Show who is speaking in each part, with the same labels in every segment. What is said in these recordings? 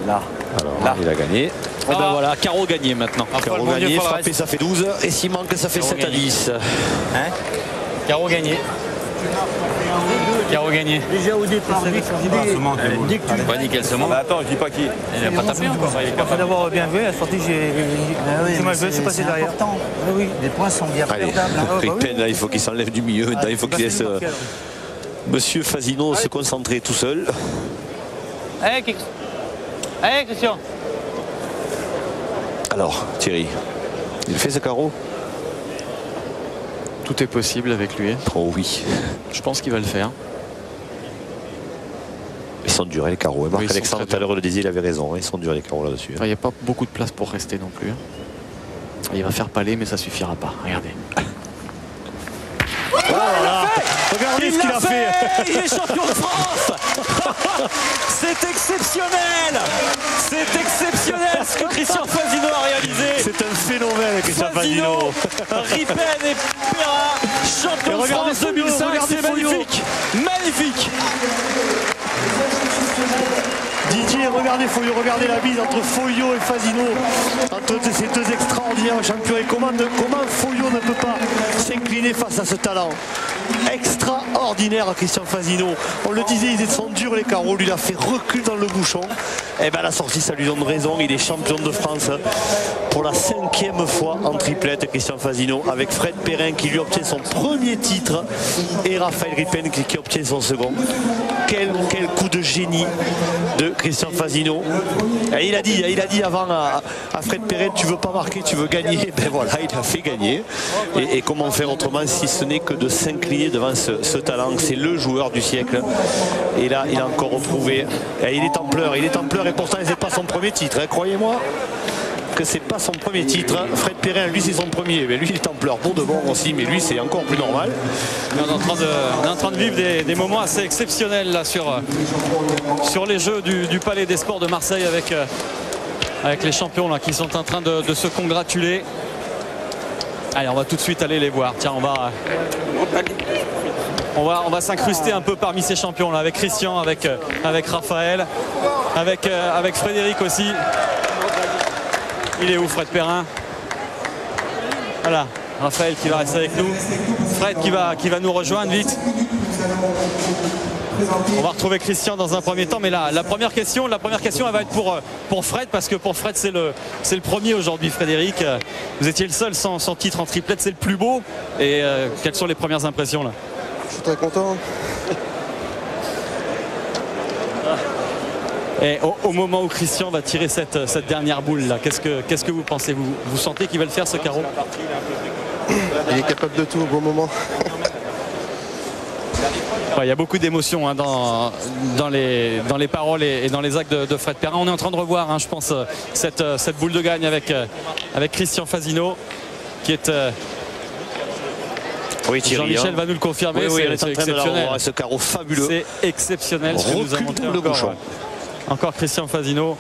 Speaker 1: Là.
Speaker 2: Alors, là, il a gagné.
Speaker 3: Et ben voilà, carreau gagné maintenant.
Speaker 2: Carreau gagné, frappé, ça fait 12. Et s'il manque, ça fait 7 à 10.
Speaker 3: Hein, carreau gagné. Carreau gagné.
Speaker 1: Déjà au départ, dès que tu
Speaker 3: pas dit qu'elle se monte.
Speaker 4: Attends, je dis pas qui.
Speaker 3: Il n'a pas tapé encore. Il est capable
Speaker 1: d'avoir bien vu, la sortie, j'ai mal vu, c'est passé derrière. Oui, les points sont bien perdables.
Speaker 2: Ripen, là, il faut qu'il s'enlève du milieu. Maintenant, il faut qu'il laisse Monsieur Fasino se concentrer tout seul.
Speaker 3: Allez, Christian.
Speaker 2: Alors, Thierry, il fait ce carreau?
Speaker 5: Tout est possible avec lui.
Speaker 2: Oh oui.
Speaker 5: Je pense qu'il va le faire.
Speaker 2: Ils sont durs les carreaux. Marc
Speaker 5: Oui,
Speaker 2: Alexandre tout à l'heure le disait, il avait raison. Ils sont durs les carreaux là-dessus.
Speaker 5: Il n'y a pas beaucoup de place pour rester non plus. Il va faire palais, mais ça suffira pas. Regardez.
Speaker 1: Oh là là. Regardez ce qu'il a fait.
Speaker 3: Il est champion de France. C'est exceptionnel. C'est exceptionnel ce que Christian Fasino a réalisé.
Speaker 1: C'est un phénomène, Christian Fasino.
Speaker 3: Ripen et Perrin, champion de France 2005. C'est magnifique. Magnifique.
Speaker 1: Didier, regardez Foyot, regardez la bise entre Foyot et Fasino, entre ces deux extraordinaires champions. Et comment Foyot ne peut pas s'incliner face à ce talent extraordinaire à Christian Fasino. On le disait, ils sont durs les carreaux, lui il a fait recul dans le bouchon. Et bien la sortie, ça lui donne raison, il est champion de France pour la 5e fois en triplette, Christian Fasino, avec Fred Perrin qui lui obtient son premier titre et Raphaël Ripen qui obtient son second. Quel coup de génie de Christian Fasino. Et il a dit avant à Fred Perrin, tu veux pas marquer, tu veux gagner. Ben voilà, il a fait gagner. Et comment faire autrement si ce n'est que de s'incliner devant ce talent. C'est le joueur du siècle. Et là, il a encore reprouvé. Et il est en pleurs, et pourtant c'est pas son premier titre, hein, croyez-moi que c'est pas son premier titre. Fred Perrin, lui c'est son premier, mais lui il est en pleurs pour de bon aussi, mais lui c'est encore plus normal.
Speaker 3: On est en train de vivre des moments assez exceptionnels là sur les Jeux du Palais des Sports de Marseille avec les champions là qui sont en train de se congratuler. Allez, on va tout de suite aller les voir. Tiens, on va s'incruster un peu parmi ces champions là, avec Christian, avec Raphaël, avec Frédéric aussi. Il est où Fred Perrin? Voilà, Raphaël qui va rester avec nous. Fred qui va nous rejoindre vite. On va retrouver Christian dans un premier temps, mais là, la première question elle va être pour Fred, parce que pour Fred c'est le premier aujourd'hui. Frédéric, vous étiez le seul sans titre en triplette, c'est le plus beau. Et quelles sont les premières impressions là?
Speaker 6: Je suis très content.
Speaker 3: Et au moment où Christian va tirer cette dernière boule là, qu'est-ce que vous pensez? Vous sentez qu'il va le faire ce carreau?
Speaker 6: Il est capable de tout au bon moment.
Speaker 3: Il y a beaucoup d'émotions hein, dans les paroles et dans les actes de Fred Perrin. On est en train de revoir, hein, je pense, cette boule de gagne avec Christian Fasino qui est...
Speaker 2: Oui,
Speaker 3: Jean-Michel va nous le confirmer.
Speaker 2: Oui,
Speaker 3: c'est exceptionnel.
Speaker 2: Ce carreau fabuleux.
Speaker 3: C'est exceptionnel ce que nous a montré encore Christian Fasino.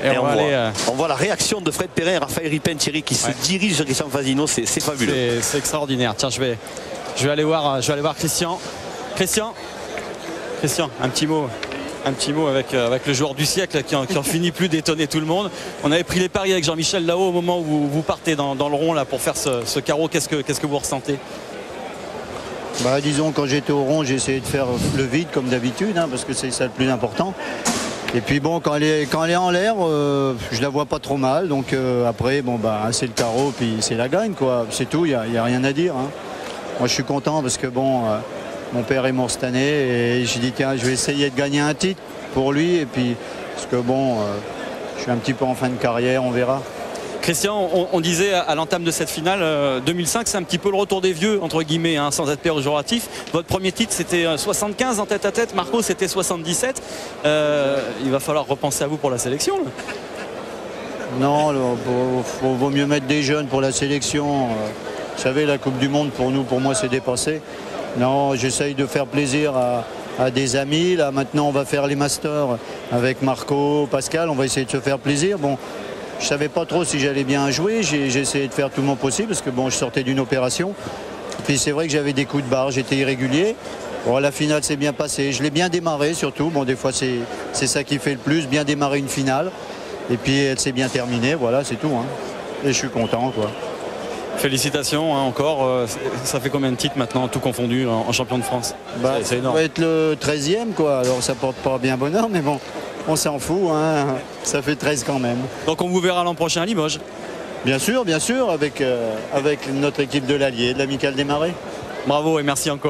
Speaker 3: Et
Speaker 2: on voit la réaction de Fred Perrin et Raphaël Ripen, Thierry, qui se dirigent sur Christian Fasino. C'est fabuleux.
Speaker 3: C'est extraordinaire. Tiens, je vais aller voir Christian. Christian, un petit mot avec le joueur du siècle qui en finit plus d'étonner tout le monde. On avait pris les paris avec Jean-Michel là-haut au moment où vous partez dans le rond là pour faire ce carreau. Qu'est-ce que vous ressentez?
Speaker 7: Disons, quand j'étais au rond, j'ai essayé de faire le vide comme d'habitude, hein, parce que c'est ça le plus important. Et puis bon, quand elle est en l'air, je la vois pas trop mal. Donc après, c'est le carreau, puis c'est la gagne, quoi. C'est tout, il n'y a rien à dire. Hein. Moi, je suis content parce que mon père est mort cette année et j'ai dit tiens, je vais essayer de gagner un titre pour lui. Et puis, parce que je suis un petit peu en fin de carrière, on verra.
Speaker 3: Christian, on disait à l'entame de cette finale, 2005, c'est un petit peu le retour des vieux, entre guillemets, hein, sans être péjoratif. Votre premier titre, c'était 75 en tête-à-tête. Marco, c'était 77. Il va falloir repenser à vous pour la sélection. Là.
Speaker 7: Non, vaut mieux mettre des jeunes pour la sélection. Vous savez, la Coupe du Monde, pour moi, c'est dépassé. Non, j'essaye de faire plaisir à des amis. Là, maintenant, on va faire les masters avec Marco, Pascal. On va essayer de se faire plaisir. Bon, je ne savais pas trop si j'allais bien jouer. J'ai essayé de faire tout mon possible parce que je sortais d'une opération. Puis c'est vrai que j'avais des coups de barre, j'étais irrégulier. Bon, la finale s'est bien passée. Je l'ai bien démarré surtout. Bon, des fois, c'est ça qui fait le plus, bien démarrer une finale. Et puis, elle s'est bien terminée. Voilà, c'est tout. Hein. Et je suis content, quoi.
Speaker 3: Félicitations hein, encore. Ça fait combien de titres maintenant, tout confondu, en champion de France? C'est énorme.
Speaker 7: Ça va être le 13e, quoi. Alors, ça porte pas bien bonheur, mais bon, on s'en fout. Hein. Ça fait 13 quand même.
Speaker 3: Donc, on vous verra l'an prochain à Limoges?
Speaker 7: Bien sûr, avec notre équipe de l'Allier, de l'Amicale des Marais.
Speaker 3: Bravo et merci encore.